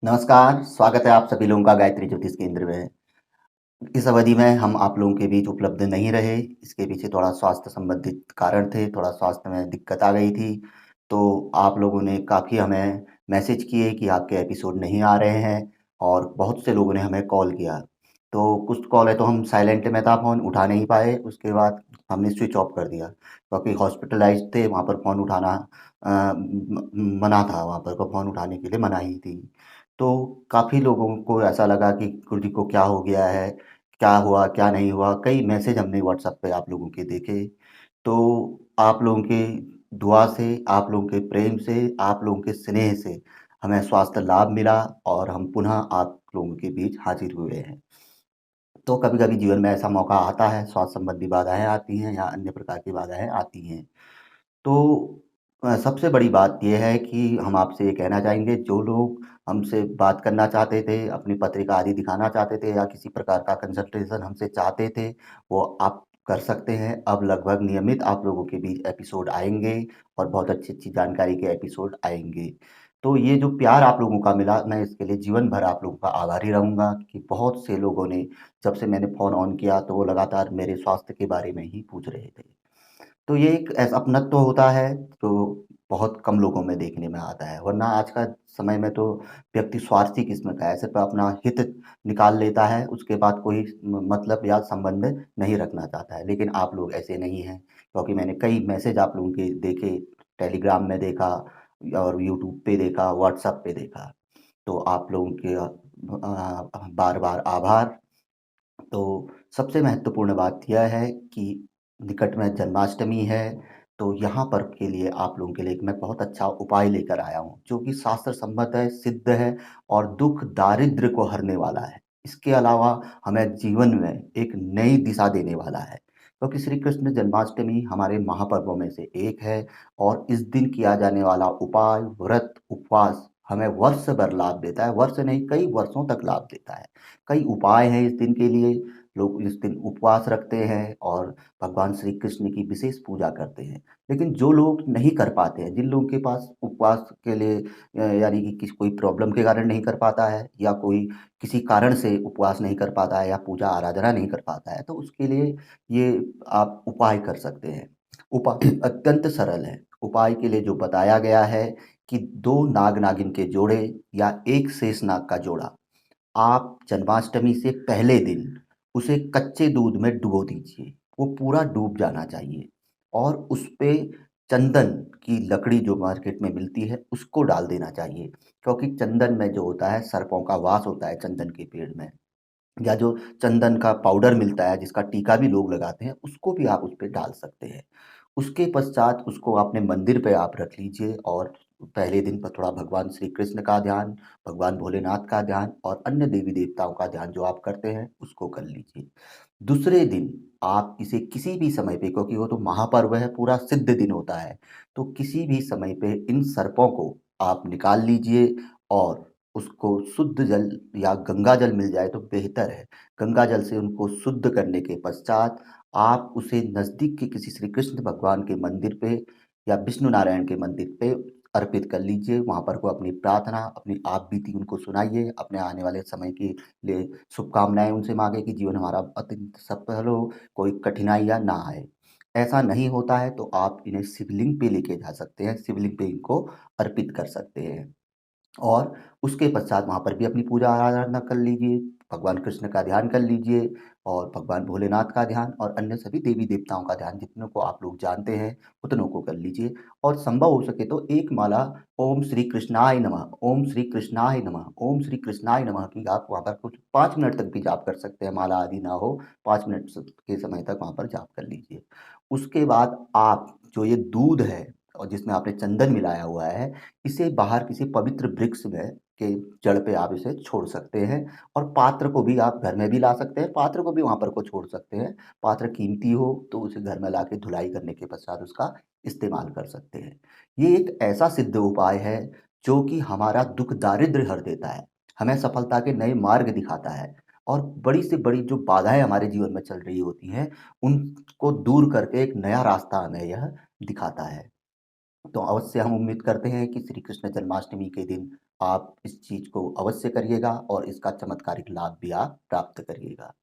नमस्कार, स्वागत है आप सभी लोगों का गायत्री ज्योतिष केंद्र में। इस अवधि में हम आप लोगों के बीच उपलब्ध नहीं रहे, इसके पीछे थोड़ा स्वास्थ्य संबंधित कारण थे, थोड़ा स्वास्थ्य में दिक्कत आ गई थी। तो आप लोगों ने काफ़ी हमें मैसेज किए कि आपके एपिसोड नहीं आ रहे हैं और बहुत से लोगों ने हमें कॉल किया। तो कुछ कॉल है तो हम साइलेंट में था फ़ोन, उठा नहीं पाए, उसके बाद हमने स्विच ऑफ कर दिया क्योंकि हॉस्पिटलाइज़्ड थे, वहाँ पर फ़ोन उठाना मना था, वहाँ पर को फ़ोन उठाने के लिए मनाही थी। तो काफ़ी लोगों को ऐसा लगा कि गुरुजी को क्या हो गया है, क्या हुआ, क्या नहीं हुआ? कई मैसेज हमने व्हाट्सएप पे आप लोगों के देखे। तो आप लोगों की दुआ से, आप लोगों के प्रेम से, आप लोगों के स्नेह से हमें स्वास्थ्य लाभ मिला और हम पुनः आप लोगों के बीच हाज़िर हुए हैं। तो कभी-कभी जीवन में ऐसा मौका आता है, स्वास्थ्य संबंधी बाधाएँ आती हैं या अन्य प्रकार की बाधाएँ आती हैं। तो सबसे बड़ी बात ये है कि हम आपसे ये कहना चाहेंगे जो लोग हमसे बात करना चाहते थे, अपनी पत्रिका आदि दिखाना चाहते थे या किसी प्रकार का कंसल्टेशन हमसे चाहते थे, वो आप कर सकते हैं। अब लगभग नियमित आप लोगों के बीच एपिसोड आएँगे और बहुत अच्छी-अच्छी जानकारी के एपिसोड आएँगे। तो ये जो प्यार आप लोगों का मिला, मैं इसके लिए जीवन भर आप लोगों का आभारी रहूँगा कि बहुत से लोगों ने जब से मैंने फ़ोन ऑन किया, तो वो लगातार मेरे स्वास्थ्य के बारे में ही पूछ रहे थे। तो ये एक ऐसा अपनत्व होता है, जो बहुत कम लोगों में देखने में आता है, वरना आज का समय में तो व्यक्ति स्वार्थी किस्म का है, सिर्फ़ अपना हित निकाल लेता है, उसके बाद कोई मतलब या संबंध नहीं रखना चाहता है। लेकिन आप लोग ऐसे नहीं हैं, क्योंकि मैंने कई मैसेज आप लोगों के देखे, टेलीग्राम में देखा और यूट्यूब पे देखा, व्हाट्सएप पे देखा। तो आप लोगों के बार-बार आभार। तो सबसे महत्वपूर्ण बात यह है कि निकट में जन्माष्टमी है, तो यहाँ पर के लिए आप लोगों के लिए एक मैं बहुत अच्छा उपाय लेकर आया हूँ, जो कि शास्त्र सम्मत है, सिद्ध है और दुःख दारिद्र्य को हरने वाला है। इसके अलावा हमें जीवन में एक नई दिशा देने वाला है, क्योंकि श्री कृष्ण जन्माष्टमी हमारे महापर्वों में से एक है और इस दिन किया जाने वाला उपाय, व्रत, उपवास हमें वर्ष भर लाभ देता है, वर्ष नहीं कई वर्षों तक लाभ देता है। कई उपाय हैं इस दिन के लिए, लोग इस दिन उपवास रखते हैं और भगवान श्री कृष्ण की विशेष पूजा करते हैं। लेकिन जो लोग नहीं कर पाते हैं, जिन लोगों के पास उपवास के लिए यानी कि किसी कोई प्रॉब्लम के कारण नहीं कर पाता है या कोई किसी कारण से उपवास नहीं कर पाता है या पूजा आराधना नहीं कर पाता है, तो उसके लिए ये आप उपाय कर सकते हैं। उपाय अत्यंत सरल है। उपाय के लिए जो बताया गया है कि 2 नाग-नागिन के जोड़े या 1 शेषनाग का जोड़ा आप जन्माष्टमी से पहले दिन उसे कच्चे दूध में डुबो दीजिए। वो पूरा डूब जाना चाहिए और उसपे चंदन की लकड़ी जो मार्केट में मिलती है, उसको डाल देना चाहिए। क्योंकि चंदन में जो होता है, सर्पों का वास होता है चंदन के पेड़ में। या जो चंदन का पाउडर मिलता है, जिसका टीका भी लोग लगाते हैं, उसको भी आप उसपे डाल सकते हैं। उसके पश्चात उसको अपने मंदिर पे आप रख लीजिए और पहले दिन पर थोड़ा भगवान श्री कृष्ण का ध्यान, भगवान भोलेनाथ का ध्यान और अन्य देवी-देवताओं का ध्यान जो आप करते हैं, उसको कर लीजिए। दूसरे दिन आप इसे किसी भी समय पे क्योंकि वो तो महापर्व है, पूरा सिद्ध दिन होता है, तो किसी भी समय पे इन सर्पों को आप निकाल लीजिए और उसको शुद्ध जल या गंगा जल मिल जाए तो बेहतर है। गंगा जल से उनको शुद्ध करने के पश्चात आप उसे नज़दीक के किसी श्री कृष्ण भगवान के मंदिर पे या विष्णु नारायण के मंदिर पे अर्पित कर लीजिए। वहाँ पर को अपनी प्रार्थना, अपनी आप बीती उनको सुनाइए, अपने आने वाले समय के लिए शुभकामनाएँ उनसे माँगे कि जीवन हमारा अत्यंत सफल हो, कोई कठिनाइयाँ ना आए। ऐसा नहीं होता है तो आप इन्हें शिवलिंग पे लेके जा सकते हैं, शिवलिंग पे इनको अर्पित कर सकते हैं। और उसके पश्चात वहाँ पर भी अपनी पूजा आराधना कर लीजिए, भगवान कृष्ण का ध्यान कर लीजिए और भगवान भोलेनाथ का ध्यान और अन्य सभी देवी-देवताओं का ध्यान जितनों को आप लोग जानते हैं, उतनों को कर लीजिए और संभव हो सके तो एक माला ओम श्री कृष्णाय नमः, ओम श्री कृष्णाय नमः, ओम श्री कृष्णाय नमः की आप वहाँ पर कुछ 5 मिनट तक भी जाप कर सकते हैं, माला आदि ना हो, 5 मिनट के समय तक वहाँ पर जाप कर लीजिए। उसके बाद आप जो ये दूध है और जिसमें आपने चंदन मिलाया हुआ है, इसे बाहर किसी पवित्र वृक्ष में के जड़ पे आप इसे छोड़ सकते हैं और पात्र को भी आप घर में भी ला सकते हैं, पात्र को भी वहाँ पर को छोड़ सकते हैं। पात्र कीमती हो तो उसे घर में लाके धुलाई करने के पश्चात उसका इस्तेमाल कर सकते हैं। ये एक ऐसा सिद्ध उपाय है जो कि हमारा दुःख दारिद्र्य हर देता है, हमें सफलता के नए मार्ग दिखाता है और बड़ी से बड़ी जो बाधाएँ हमारे जीवन में चल रही होती हैं, उनको दूर करके एक नया रास्ता हमें यह दिखाता है। तो अवश्य हम उम्मीद करते हैं कि श्री कृष्ण जन्माष्टमी के दिन आप इस चीज़ को अवश्य करिएगा और इसका चमत्कारिक लाभ भी आप प्राप्त करिएगा।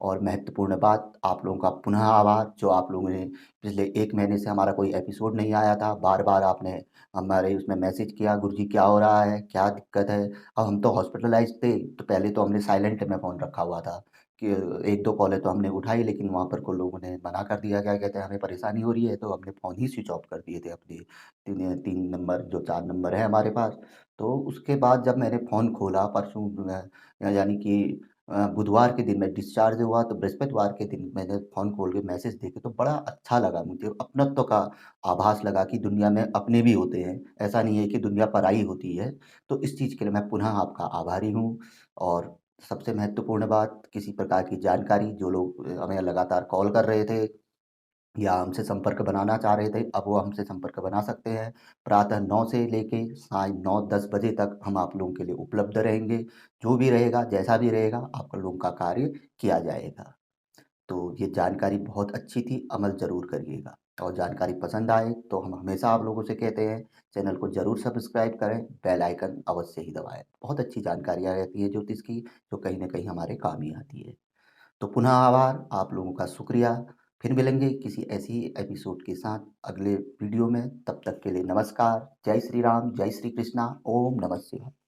और महत्वपूर्ण बात, आप लोगों का पुनः आभार, जो आप लोगों ने पिछले 1 महीने से हमारा कोई एपिसोड नहीं आया था, बार-बार आपने हमारे उसमें मैसेज किया, "गुरुजी क्या हो रहा है? क्या दिक्कत है?" अब हम तो हॉस्पिटलाइज़्ड थे, तो पहले तो हमने साइलेंट में फ़ोन रखा हुआ था कि 1-2 कॉलें तो हमने उठाई, लेकिन वहाँ पर को लोगों ने मना कर दिया, क्या कहते हैं, "हमें परेशानी हो रही है", तो हमने फ़ोन ही स्विच ऑफ कर दिए थे अपने 3 नंबर, जो 4 नंबर है हमारे पास। तो उसके बाद जब मैंने फ़ोन खोला परसों, यानी कि बुधवार के दिन मैं डिस्चार्ज हुआ, तो बृहस्पतिवार के दिन मैंने फ़ोन खोल के मैसेज देखे तो बड़ा अच्छा लगा मुझे, अपनत्व का आभास लगा कि दुनिया में अपने भी होते हैं, ऐसा नहीं है कि दुनिया पराई होती है। तो इस चीज़ के लिए मैं पुनः आपका आभारी हूँ। और सबसे महत्वपूर्ण बात, किसी प्रकार की जानकारी, जो लोग हमें लगातार कॉल कर रहे थे या हमसे संपर्क बनाना चाह रहे थे, अब वो हमसे संपर्क बना सकते हैं। प्रातः 9 से लेके सायं 9-10 बजे तक हम आप लोगों के लिए उपलब्ध रहेंगे। जो भी रहेगा, जैसा भी रहेगा, आप लोगों का कार्य किया जाएगा। तो ये जानकारी बहुत अच्छी थी, अमल ज़रूर करिएगा। और जानकारी पसंद आए तो हम हमेशा आप लोगों से कहते हैं, चैनल को ज़रूर सब्सक्राइब करें, बेल आइकन अवश्य ही दबाएँ। बहुत अच्छी जानकारियाँ रहती हैं ज्योतिष की, जो कहीं न कहीं हमारे काम ही आती है। तो पुनः आभार, आप लोगों का शुक्रिया। फिर मिलेंगे किसी ऐसी ही एपिसोड के साथ अगले वीडियो में, तब तक के लिए नमस्कार। जय श्री राम, जय श्री कृष्णा, ओम नमः शिवाय।